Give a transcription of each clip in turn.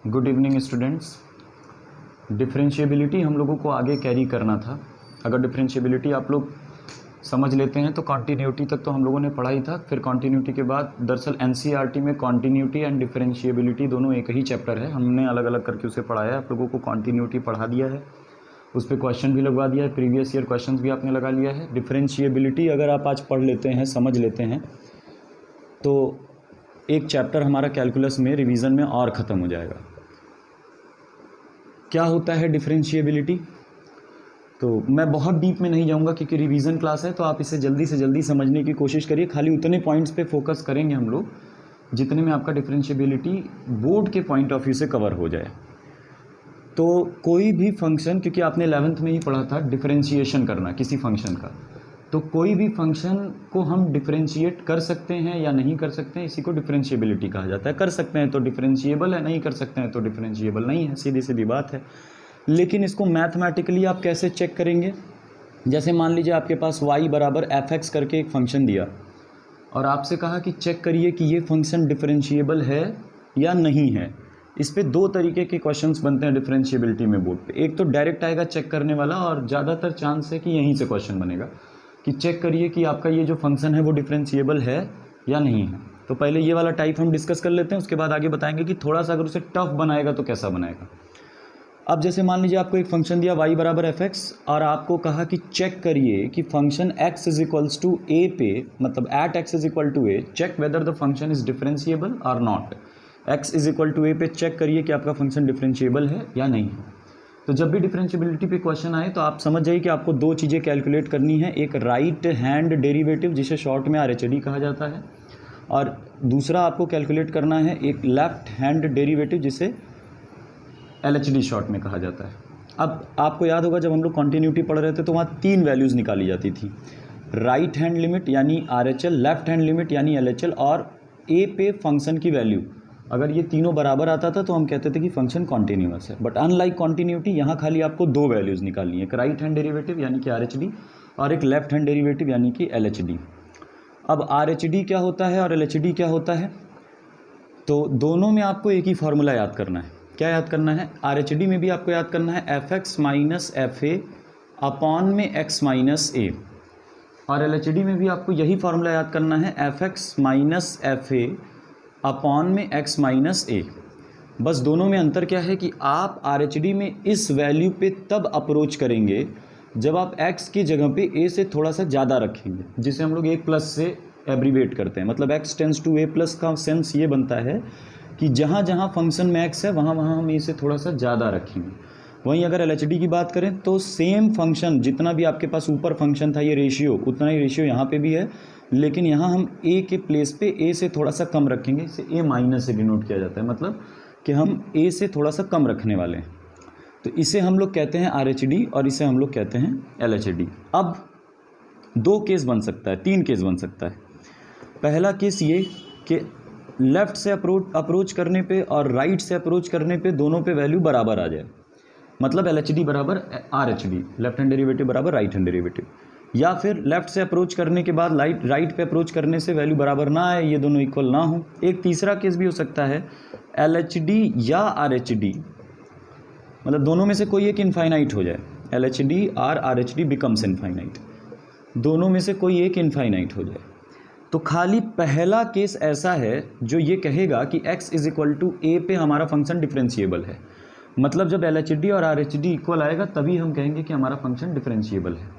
Good evening students. Differentiability हम लोगों को आगे कैरी करना था। अगर डिफरेंशिएबिलिटी आप लोग समझ लेते हैं तो कॉन्टीन्यूटी तक तो हम लोगों ने पढ़ा ही था। फिर कॉन्टीन्यूटी के बाद दरअसल एनसीईआरटी में कॉन्टीन्यूटी एंड डिफरेंशिएबिलिटी दोनों एक ही चैप्टर है। हमने अलग अलग करके उसे पढ़ाया है। आप लोगों को कॉन्टीन्यूटी पढ़ा दिया है, उस पर क्वेश्चन भी लगवा दिया है, प्रीवियस ईयर क्वेश्चन भी आपने लगा लिया है। डिफरेंशिएबिलिटी अगर आप आज पढ़ लेते हैं, समझ लेते हैं, तो एक चैप्टर हमारा कैलकुलस में रिवीजन में और ख़त्म हो जाएगा। क्या होता है डिफरेंशिएबिलिटी, तो मैं बहुत डीप में नहीं जाऊंगा क्योंकि रिवीजन क्लास है, तो आप इसे जल्दी से जल्दी समझने की कोशिश करिए। खाली उतने पॉइंट्स पे फोकस करेंगे हम लोग जितने में आपका डिफरेंशिएबिलिटी बोर्ड के पॉइंट ऑफ व्यू से कवर हो जाए। तो कोई भी फंक्शन, क्योंकि आपने 11th में ही पढ़ा था डिफरेंशिएशन करना किसी फंक्शन का, तो कोई भी फंक्शन को हम डिफरेंशिएट कर सकते हैं या नहीं कर सकते हैं, इसी को डिफरेंशिएबिलिटी कहा जाता है। कर सकते हैं तो डिफरेंशिएबल है, नहीं कर सकते हैं तो डिफरेंशिएबल नहीं है, सीधी सीधी बात है। लेकिन इसको मैथमेटिकली आप कैसे चेक करेंगे? जैसे मान लीजिए आपके पास y बराबर fx करके एक फंक्शन दिया और आपसे कहा कि चेक करिए कि ये फंक्शन डिफरेंशिएबल है या नहीं है। इस पे दो तरीके के क्वेश्चंस बनते हैं डिफरेंशिएबिलिटी में बोर्ड पे। एक तो डायरेक्ट आएगा चेक करने वाला, और ज़्यादातर चांस है कि यहीं से क्वेश्चन बनेगा कि चेक करिए कि आपका ये जो फंक्शन है वो डिफरेंशिएबल है या नहीं है। तो पहले ये वाला टाइप हम डिस्कस कर लेते हैं, उसके बाद आगे बताएंगे कि थोड़ा सा अगर उसे टफ बनाएगा तो कैसा बनाएगा। अब जैसे मान लीजिए आपको एक फंक्शन दिया y बराबर fx और आपको कहा कि चेक करिए कि function x is equals to a पे, मतलब at x is equal to a, check whether the function is differentiable और not. x is equal to a पे चेक करिए कि आपका फंक्शन डिफरेंशिएबल है या नहीं है। तो जब भी डिफरेंशिएबिलिटी पे क्वेश्चन आए तो आप समझ जाइए कि आपको दो चीज़ें कैलकुलेट करनी है। एक राइट हैंड डेरिवेटिव जिसे शॉर्ट में RHD कहा जाता है, और दूसरा आपको कैलकुलेट करना है एक लेफ्ट हैंड डेरिवेटिव जिसे LHD शॉर्ट में कहा जाता है। अब आपको याद होगा जब हम लोग कॉन्टीन्यूटी पढ़ रहे थे तो वहाँ तीन वैल्यूज़ निकाली जाती थी, राइट हैंड लिमिट यानी RHL, लेफ्ट हैंड लिमिट यानी LHL, और ए पे फंक्शन की वैल्यू। अगर ये तीनों बराबर आता था तो हम कहते थे कि फंक्शन कॉन्टिन्यूअस है। बट अनलाइक कॉन्टिन्यूटी, यहाँ खाली आपको दो वैल्यूज़ निकालनी है, एक राइट हैंड डेरिवेटिव यानी कि RHD और एक लेफ्ट हैंड डेरिवेटिव यानी कि LHD। अब RHD क्या होता है और LHD क्या होता है, तो दोनों में आपको एक ही फार्मूला याद करना है। क्या याद करना है? RHD में भी आपको याद करना है fx माइनस FA अपॉन में x माइनस A, और LHD में भी आपको यही फार्मूला याद करना है fx माइनस FA अपॉन में x माइनस A। बस दोनों में अंतर क्या है कि आप RHD में इस वैल्यू पे तब अप्रोच करेंगे जब आप x की जगह पे a से थोड़ा सा ज़्यादा रखेंगे, जिसे हम लोग a प्लस से एब्रीवेट करते हैं। मतलब x tends to a plus का सेंस ये बनता है कि जहाँ जहाँ फंक्शन में x है वहाँ वहाँ हम a से थोड़ा सा ज़्यादा रखेंगे। वहीं अगर LHD की बात करें तो सेम फंक्शन, जितना भी आपके पास ऊपर फंक्शन था ये रेशियो, उतना ही रेशियो यहाँ पे भी है, लेकिन यहाँ हम a के प्लेस पे a से थोड़ा सा कम रखेंगे। इसे a माइनस से डिनोट किया जाता है, मतलब कि हम a से थोड़ा सा कम रखने वाले हैं। तो इसे हम लोग कहते हैं RHD और इसे हम लोग कहते हैं LHD। अब दो केस बन सकता है, तीन केस बन सकता है। पहला केस ये कि लेफ़्ट से अप्रोच करने पे और राइट से अप्रोच करने पे दोनों पे वैल्यू बराबर आ जाए, मतलब LHD बराबर RHD, लेफ्ट हैंड डेरिवेटिव बराबर राइट हैंड डेरिवेटिव। या फिर लेफ़्ट से अप्रोच करने के बाद राइट पे अप्रोच करने से वैल्यू बराबर ना आए, ये दोनों इक्वल ना हो। एक तीसरा केस भी हो सकता है, LHD या RHD, मतलब दोनों में से कोई एक इनफाइनाइट हो जाए, LHD और RHD बिकम्स इनफाइनाइट, दोनों में से कोई एक इनफाइनाइट हो जाए। तो खाली पहला केस ऐसा है जो ये कहेगा कि x is equal to a पे हमारा फंक्शन डिफरेंशिएबल है। मतलब जब LHD और RHD इक्वल आएगा तभी हम कहेंगे कि हमारा फंक्शन डिफरेंशिएबल है।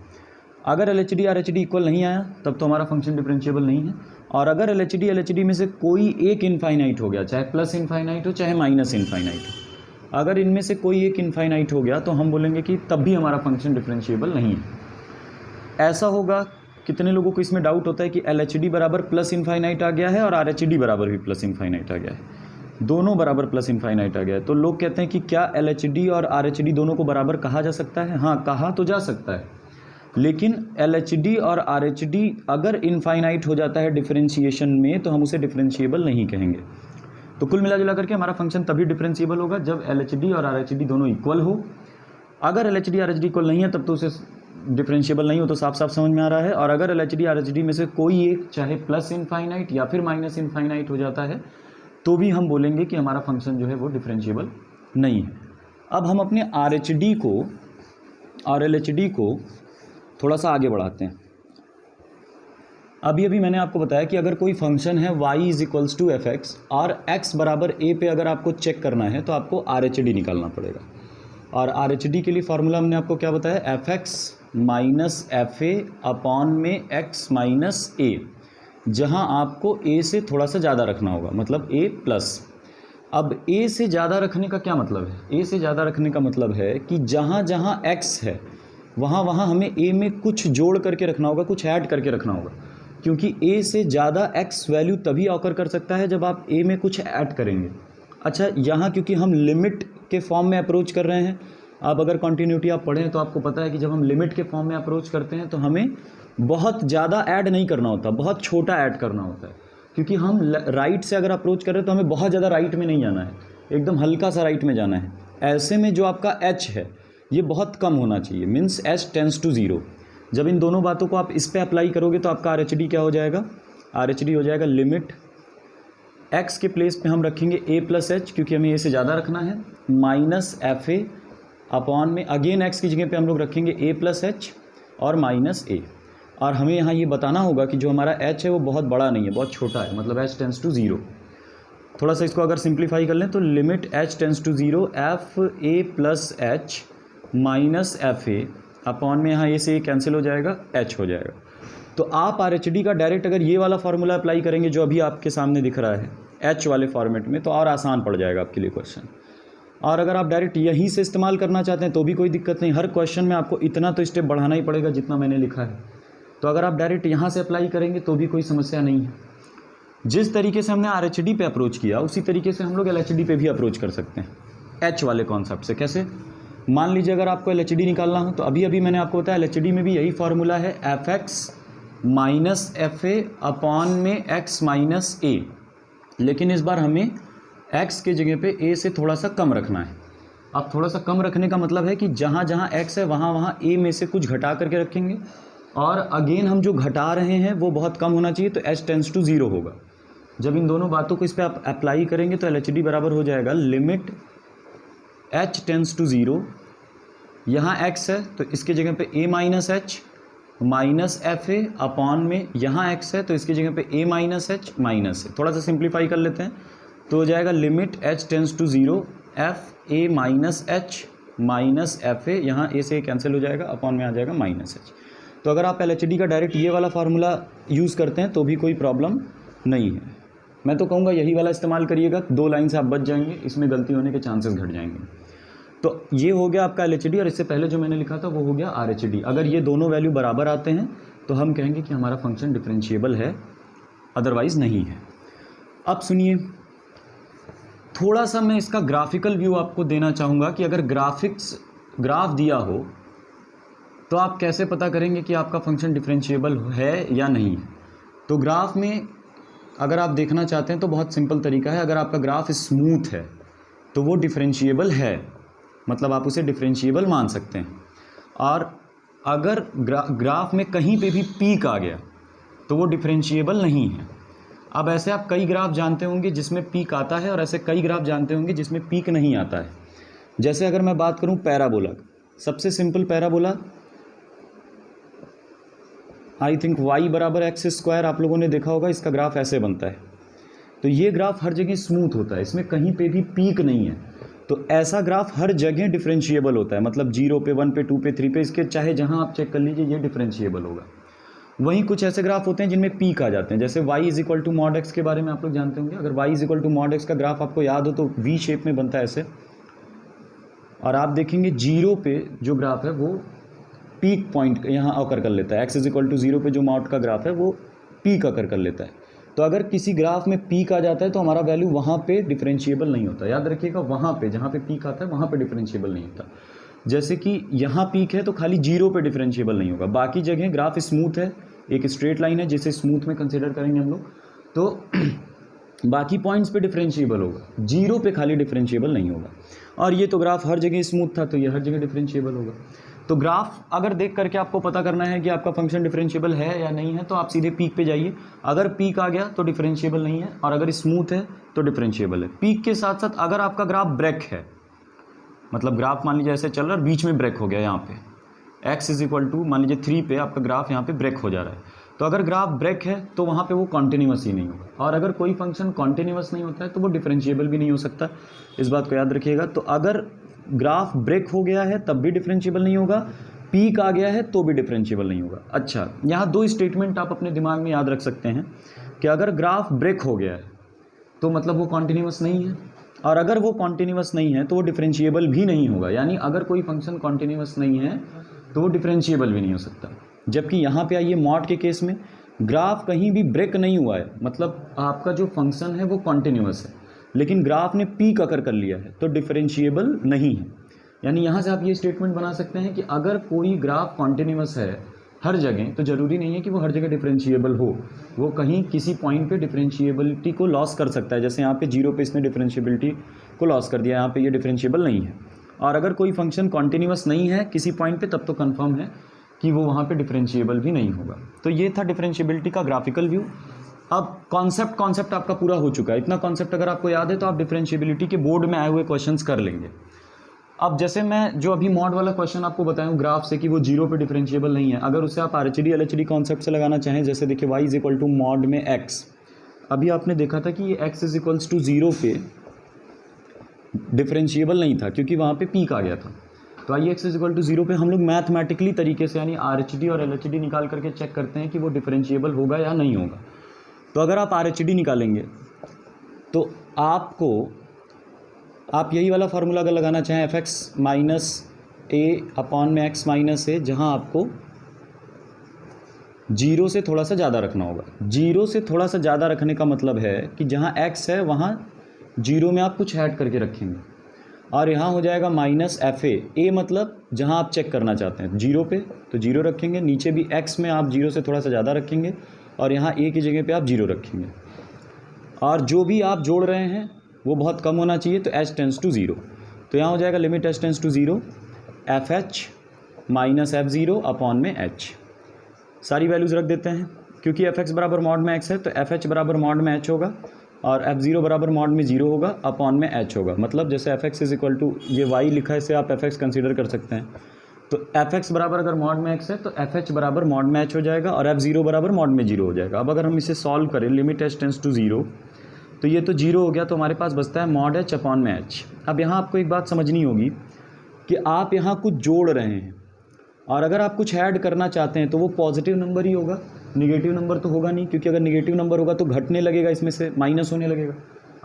अगर LHD RHD इक्वल नहीं आया तब तो हमारा फंक्शन डिफरेंशिएबल नहीं है। और अगर LHD में से कोई एक इनफाइनाइट हो गया, चाहे प्लस इनफाइनाइट हो चाहे माइनस इनफाइनाइट हो, अगर इनमें से कोई एक इनफाइनाइट हो गया तो हम बोलेंगे कि तब भी हमारा फंक्शन डिफरेंशिएबल नहीं है। ऐसा होगा, कितने लोगों को इसमें डाउट होता है कि LHD बराबर प्लस इनफाइनाइट आ गया है और RHD बराबर भी प्लस इनफाइनाइट आ गया है, दोनों बराबर प्लस इनफाइनाइट आ गया है। तो लोग कहते हैं कि क्या LHD और RHD दोनों को बराबर कहा जा सकता है? हाँ, कहा तो जा सकता है, लेकिन LHD और RHD अगर इनफाइनाइट हो जाता है डिफरेंशिएशन में तो हम उसे डिफरेंशिएबल नहीं कहेंगे। तो कुल मिला जुला करके हमारा फंक्शन तभी डिफरेंशिएबल होगा जब LHD और RHD दोनों इक्वल हो। अगर LHD RHD इक्वल नहीं है तब तो उसे डिफरेंशिएबल नहीं हो, तो साफ साफ समझ में आ रहा है। और अगर LHD RHD में से कोई एक, चाहे प्लस इनफाइनाइट या फिर माइनस इनफाइनाइट हो जाता है, तो भी हम बोलेंगे कि हमारा फंक्शन जो है वो डिफरेंशिएबल नहीं है। अब हम अपने RLHD को थोड़ा सा आगे बढ़ाते हैं। अभी मैंने आपको बताया कि अगर कोई फंक्शन है y = f(x) और x बराबर a पे अगर आपको चेक करना है तो आपको RHD निकालना पड़ेगा। और RHD के लिए फार्मूला हमने आपको क्या बताया, fx माइनस FA अपॉन में x माइनस a, जहाँ आपको a से थोड़ा सा ज़्यादा रखना होगा, मतलब a प्लस। अब a से ज़्यादा रखने का क्या मतलब है, a से ज़्यादा रखने का मतलब है कि जहाँ जहाँ x है वहाँ वहाँ हमें a में कुछ जोड़ करके रखना होगा, कुछ ऐड करके रखना होगा, क्योंकि a से ज़्यादा x वैल्यू तभी ऑकर कर सकता है जब आप a में कुछ ऐड करेंगे। अच्छा, यहाँ क्योंकि हम लिमिट के फॉर्म में अप्रोच कर रहे हैं, आप अगर कंटिन्यूटी आप पढ़ें तो आपको पता है कि जब हम लिमिट के फॉर्म में अप्रोच करते हैं तो हमें बहुत ज़्यादा ऐड नहीं करना होता, बहुत छोटा ऐड करना होता है, क्योंकि हम राइट से अगर अप्रोच कर रहे हैं तो हमें बहुत ज़्यादा राइट में नहीं जाना है, एकदम हल्का सा राइट में जाना है। ऐसे में जो आपका h है ये बहुत कम होना चाहिए, मीन्स h टेंड्स टू 0। जब इन दोनों बातों को आप इस पर अप्लाई करोगे तो आपका RHD क्या हो जाएगा, RHD हो जाएगा लिमिट x के प्लेस पे हम रखेंगे a प्लस h, क्योंकि हमें a से ज़्यादा रखना है, माइनस FA अपॉन में अगेन x की जगह पे हम लोग रखेंगे a प्लस h और माइनस a। और हमें यहाँ ये बताना होगा कि जो हमारा h है वो बहुत बड़ा नहीं है, बहुत छोटा है, मतलब h टेंड्स टू 0। थोड़ा सा इसको अगर सिंप्लीफाई कर लें तो limit h tends to 0 FA plus h minus FA upon में यहाँ a से कैंसिल हो जाएगा, h हो जाएगा। तो आप RHD का डायरेक्ट अगर ये वाला फार्मूला अप्लाई करेंगे जो अभी आपके सामने दिख रहा है h वाले फॉर्मेट में, तो और आसान पड़ जाएगा आपके लिए क्वेश्चन। और अगर आप डायरेक्ट यहीं से इस्तेमाल करना चाहते हैं तो भी कोई दिक्कत नहीं, हर क्वेश्चन में आपको इतना तो स्टेप बढ़ाना ही पड़ेगा जितना मैंने लिखा है। तो अगर आप डायरेक्ट यहाँ से अप्लाई करेंगे तो भी कोई समस्या नहीं है। जिस तरीके से हमने RHD पे अप्रोच किया उसी तरीके से हम लोग LHD पे भी अप्रोच कर सकते हैं, h वाले कॉन्सेप्ट से। कैसे, मान लीजिए अगर आपको LHD निकालना हो तो अभी मैंने आपको बताया LHD में भी यही फार्मूला है, fx माइनस FA अपॉन में x माइनस a, लेकिन इस बार हमें x के जगह पे a से थोड़ा सा कम रखना है। अब थोड़ा सा कम रखने का मतलब है कि जहाँ जहाँ x है वहाँ वहाँ a में से कुछ घटा करके रखेंगे, और अगेन हम जो घटा रहे हैं वो बहुत कम होना चाहिए, तो h टेंड्स टू 0 होगा। जब इन दोनों बातों को इस पर आप अप्लाई करेंगे तो LHD बराबर हो जाएगा लिमिट h टेंड्स टू 0, यहाँ x है तो इसके जगह पे a minus h minus FA upon में यहाँ x है तो इसकी जगह पे a माइनस h माइनस है। थोड़ा सा सिंप्लीफाई कर लेते हैं तो हो जाएगा limit h tends to 0 FA minus h minus FA, यहाँ a से कैंसिल हो जाएगा, अपॉन में आ जाएगा माइनस h। तो अगर आप LHD का डायरेक्ट ये वाला फार्मूला यूज़ करते हैं तो भी कोई प्रॉब्लम नहीं है। मैं तो कहूँगा यही वाला इस्तेमाल करिएगा, 2 लाइन से आप बच जाएंगे, इसमें गलती होने के चांसेस घट जाएंगे। तो ये हो गया आपका LHD, और इससे पहले जो मैंने लिखा था वो हो गया RHD। अगर ये दोनों वैल्यू बराबर आते हैं तो हम कहेंगे कि हमारा फंक्शन डिफरेंशिएबल है, अदरवाइज़ नहीं है। अब सुनिए, थोड़ा सा मैं इसका ग्राफिकल व्यू आपको देना चाहूँगा कि अगर ग्राफ दिया हो तो आप कैसे पता करेंगे कि आपका फंक्शन डिफरेंशिएबल है या नहीं। तो ग्राफ में अगर आप देखना चाहते हैं तो बहुत सिंपल तरीका है, अगर आपका ग्राफ स्मूथ है तो वो डिफरेंशिएबल है, मतलब आप उसे डिफरेंशिएबल मान सकते हैं। और अगर ग्राफ में कहीं पे भी पीक आ गया तो वो डिफरेंशिएबल नहीं है। अब ऐसे आप कई ग्राफ जानते होंगे जिसमें पीक आता है, और ऐसे कई ग्राफ जानते होंगे जिसमें पीक नहीं आता है। जैसे अगर मैं बात करूं पैराबोला, सबसे simple parabola I think y बराबर x², आप लोगों ने देखा होगा, इसका ग्राफ ऐसे बनता है। तो ये ग्राफ हर जगह स्मूथ होता है, इसमें कहीं पे भी पीक नहीं है। तो ऐसा ग्राफ हर जगह डिफरेंशिएबल होता है, मतलब 0 पे 1 पे 2 पे 3 पे, इसके चाहे जहां आप चेक कर लीजिए ये डिफरेंशिएबल होगा। वहीं कुछ ऐसे ग्राफ होते हैं जिनमें पीक आ जाते हैं, जैसे y = mod x के बारे में आप लोग जानते होंगे। अगर y = mod x का ग्राफ आपको याद हो तो V शेप में बनता है ऐसे, और आप देखेंगे 0 पे जो ग्राफ है वो पीक पॉइंट यहाँ अकर कर लेता है। x = 0 पे जो mod का ग्राफ है वो पीक अकर कर लेता है। तो अगर किसी ग्राफ में पीक आ जाता है तो हमारा वैल्यू वहाँ पे डिफरेंशिएबल नहीं होता। याद रखिएगा, वहाँ पे जहाँ पे पीक आता है वहाँ पे डिफरेंशिएबल नहीं होता। जैसे कि यहाँ पीक है तो खाली 0 पे डिफरेंशिएबल नहीं होगा, बाकी जगह ग्राफ स्मूथ है, एक स्ट्रेट लाइन है जिसे स्मूथ में कंसिडर करेंगे हम लोग, तो बाकी पॉइंट्स पे डिफरेंशिएबल होगा, 0 पे खाली डिफरेंशिएबल नहीं होगा। और ये तो ग्राफ हर जगह स्मूथ था तो ये हर जगह डिफरेंशिएबल होगा। तो ग्राफ अगर देख करके आपको पता करना है कि आपका फंक्शन डिफरेंशिएबल है या नहीं है, तो आप सीधे पीक पे जाइए। अगर पीक आ गया तो डिफरेंशिएबल नहीं है, और अगर स्मूथ है तो डिफरेंशिएबल है। पीक के साथ साथ अगर आपका ग्राफ ब्रेक है, मतलब ग्राफ मान लीजिए ऐसे चल रहा है और बीच में ब्रेक हो गया, यहाँ पे x इज इक्वल टू मान लीजिए 3 पे आपका ग्राफ यहाँ पे ब्रेक हो जा रहा है, तो अगर ग्राफ ब्रेक है तो वहाँ पे वो कॉन्टिन्यूस ही नहीं होगा। और अगर कोई फंक्शन कॉन्टिन्यूस नहीं होता है तो वो डिफरेंशिएबल भी नहीं हो सकता, इस बात को याद रखिएगा। तो अगर ग्राफ ब्रेक हो गया है तब भी डिफरेंशिएबल नहीं होगा, पीक आ गया है तो भी डिफरेंशिएबल नहीं होगा। अच्छा, यहाँ 2 स्टेटमेंट आप अपने दिमाग में याद रख सकते हैं कि अगर ग्राफ ब्रेक हो गया है तो मतलब वो कॉन्टिन्यूस नहीं है, और अगर वो कॉन्टिन्यूस नहीं है तो वो डिफरेंशिएबल भी नहीं होगा। यानी अगर कोई फंक्शन कॉन्टिन्यूस नहीं है तो वो डिफरेंशिएबल भी नहीं हो सकता। जबकि यहाँ पे आइए मॉड के केस में, ग्राफ कहीं भी ब्रेक नहीं हुआ है, मतलब आपका जो फंक्शन है वो कॉन्टिन्यूस है, लेकिन ग्राफ ने पीक अकर कर लिया है तो डिफरेंशिएबल नहीं है। यानी यहाँ से आप ये स्टेटमेंट बना सकते हैं कि अगर कोई ग्राफ कॉन्टिन्यूस है हर जगह, तो ज़रूरी नहीं है कि वो हर जगह डिफरेंशिएबल हो, वो कहीं किसी पॉइंट पे डिफरेंशिएबिलिटी को लॉस कर सकता है। जैसे यहाँ पे 0 पे इसने डिफरेंशिएबिलिटी को लॉस कर दिया, यहाँ पे ये डिफरेंशिएबल नहीं है। और अगर कोई फंक्शन कॉन्टिन्यूस नहीं है किसी पॉइंट पे, तब तो कंफर्म है कि वो वहाँ पे डिफरेंशिएबल भी नहीं होगा। तो ये था डिफरेंशिएबिलिटी का ग्राफिकल व्यू। अब कॉन्सेप्ट आपका पूरा हो चुका है। इतना कॉन्सेप्ट अगर आपको याद है तो आप डिफरेंशिएबिलिटी के बोर्ड में आए हुए क्वेश्चंस कर लेंगे। अब जैसे मैं जो अभी मॉड वाला क्वेश्चन आपको बताऊं ग्राफ से कि वो 0 पे डिफरेंशिएबल नहीं है, अगर उसे आप RHD LHD कॉन्सेप्ट से लगाना चाहें, जैसे देखिए y is equal to mod में x, अभी आपने देखा था कि ये x इज इक्वल्स टू 0 पे डिफरेंशिएबल नहीं था क्योंकि वहाँ पे पीक आ गया था। तो आइए x इज इक्वल टू 0 पे हम लोग मैथमेटिकली तरीके से यानी RHD और LHD निकाल करके चेक करते हैं कि वो डिफरेंशिएबल होगा या नहीं होगा। तो अगर आप RHD निकालेंगे तो आप यही वाला फार्मूला अगर लगाना चाहें fx माइनस a अपॉन में x माइनस a, जहाँ आपको 0 से थोड़ा सा ज़्यादा रखना होगा। 0 से थोड़ा सा ज़्यादा रखने का मतलब है कि जहाँ x है वहाँ 0 में आप कुछ ऐड करके रखेंगे, और यहाँ हो जाएगा माइनस a मतलब जहाँ आप चेक करना चाहते हैं 0 पे तो 0 रखेंगे, नीचे भी x में आप 0 से थोड़ा सा ज़्यादा रखेंगे, और यहाँ a की जगह पे आप 0 रखेंगे, और जो भी आप जोड़ रहे हैं वो बहुत कम होना चाहिए, तो h टेंस टू 0। तो यहाँ हो जाएगा limit h tends to 0 fh minus f0 upon में h। सारी वैल्यूज़ रख देते हैं, क्योंकि fx बराबर मॉड में x है तो fh बराबर मॉड में h होगा, और f0 बराबर मॉड में 0 होगा अपॉन में h होगा। मतलब जैसे fx इज इक्वल टू ये y लिखा है, इसे आप fx कंसीडर कर सकते हैं। तो fx बराबर अगर मॉड में x है तो fh बराबर मॉड में h हो जाएगा, और f0 बराबर मॉड में 0 हो जाएगा। अब अगर हम इसे सॉल्व करें लिमिट h टेंस टू 0, तो ये तो 0 हो गया, तो हमारे पास बचता है मॉड h अपॉन में h। अब यहाँ आपको एक बात समझनी होगी कि आप यहाँ कुछ जोड़ रहे हैं, और अगर आप कुछ ऐड करना चाहते हैं तो वो पॉजिटिव नंबर ही होगा, निगेटिव नंबर तो होगा नहीं, क्योंकि अगर निगेटिव नंबर होगा तो घटने लगेगा, इसमें से माइनस होने लगेगा।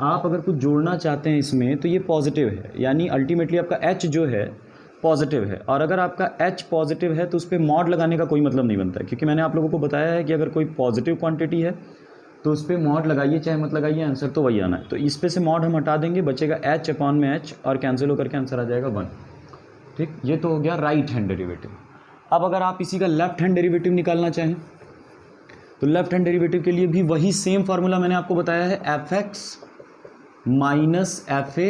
आप अगर कुछ जोड़ना चाहते हैं इसमें तो ये पॉजिटिव है, यानी अल्टीमेटली आपका h जो है पॉजिटिव है। और अगर आपका h पॉजिटिव है तो उस पर मॉड लगाने का कोई मतलब नहीं बनता है, क्योंकि मैंने आप लोगों को बताया है कि अगर कोई पॉजिटिव क्वांटिटी है तो उस पर मॉड लगाइए चाहे मत लगाइए, आंसर तो वही आना है। तो इस पे से मॉड हम हटा देंगे, बचेगा h अपॉन में h, और कैंसिल होकर के आंसर आ जाएगा 1। ठीक, ये तो हो गया राइट हैंड डेरिवेटिव। अब अगर आप इसी का लेफ्ट हैंड डेरिवेटिव निकालना चाहें तो लेफ्ट हैंड डेरिवेटिव के लिए भी वही सेम फार्मूला मैंने आपको बताया है, fx माइनस fa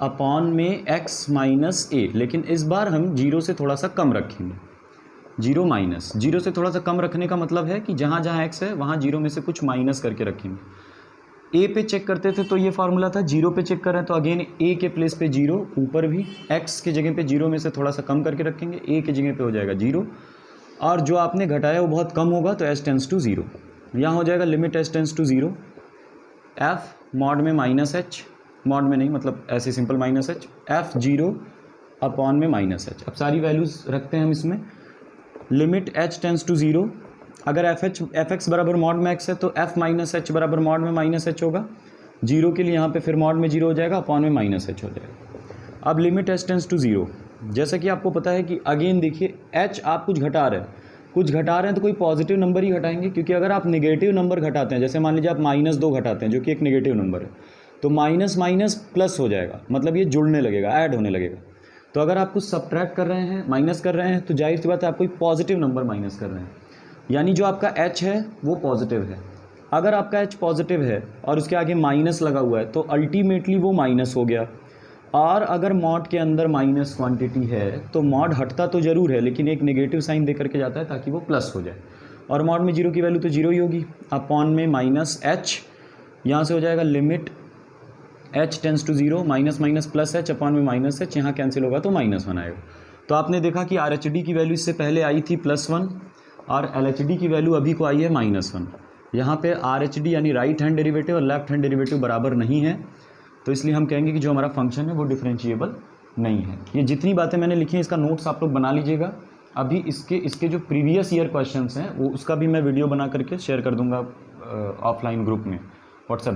अपॉन में x माइनस a, लेकिन इस बार हम 0 से थोड़ा सा कम रखेंगे। 0 से थोड़ा सा कम रखने का मतलब है कि जहाँ जहाँ x है वहाँ 0 में से कुछ माइनस करके रखेंगे। a पे चेक करते थे तो ये फार्मूला था, 0 पे चेक कर रहे हैं तो अगेन a के प्लेस पे 0, ऊपर भी x की जगह पे 0 में से थोड़ा सा कम करके रखेंगे, a की जगह पे हो जाएगा 0, और जो आपने घटाया वो बहुत कम होगा तो h टेंस टू 0। यहाँ हो जाएगा limit h tends to 0 f mod में माइनस h, मॉड में नहीं मतलब ऐसे simple minus h, f0 upon में माइनस h। अब सारी वैल्यूज़ रखते हैं हम इसमें, लिमिट h टेंस टू 0, अगर fx बराबर मॉड में x है तो f माइनस h बराबर मॉड में माइनस h होगा, 0 के लिए यहाँ पे फिर मॉड में 0 हो जाएगा, अपॉन में माइनस h हो जाएगा। अब लिमिट h टेंस टू 0, जैसा कि आपको पता है कि अगेन देखिए h आप कुछ घटा रहे हैं तो कोई पॉजिटिव नंबर ही घटाएंगे, क्योंकि अगर आप नेगेटिव नंबर घटाते हैं, जैसे मान लीजिए आप -2 घटाते हैं जो कि एक नेगेटिव नंबर है, तो माइनस माइनस प्लस हो जाएगा, मतलब ये जुड़ने लगेगा, ऐड होने लगेगा। तो अगर आप कुछ सब्ट्रैक्ट कर रहे हैं, माइनस कर रहे हैं, तो जाहिर सी बात है आप कोई पॉजिटिव नंबर माइनस कर रहे हैं, यानी जो आपका h है वो पॉजिटिव है। अगर आपका h पॉजिटिव है और उसके आगे माइनस लगा हुआ है तो अल्टीमेटली वो माइनस हो गया। और अगर मॉड के अंदर माइनस क्वांटिटी है तो मॉड हटता तो ज़रूर है, लेकिन एक नेगेटिव साइन दे करके जाता है ताकि वो प्लस हो जाए। और मॉड में जीरो की वैल्यू तो जीरो ही होगी, अपॉन में माइनस एच, यहाँ से हो जाएगा limit h tends to zero, minus minus plus H, upon में माइनस एच, यहाँ कैंसिल होगा तो माइनस वन आएगा। तो आपने देखा कि आर एच डी की वैल्यू इससे पहले आई थी +1 और एल एच डी की वैल्यू अभी को आई है -1। यहाँ पे आर एच डी यानी राइट हैंड डेरिवेटिव और लेफ्ट हैंड डेरिवेटिव बराबर नहीं है, तो इसलिए हम कहेंगे कि जो हमारा फंक्शन है वो डिफरेंशिएबल नहीं है। ये जितनी बातें मैंने लिखी हैं इसका नोट्स आप लोग बना लीजिएगा। अभी इसके जो प्रीवियस ईयर क्वेश्चंस हैं वो उसका भी मैं वीडियो बना करके शेयर कर दूंगा ऑफलाइन ग्रुप में व्हाट्सएप।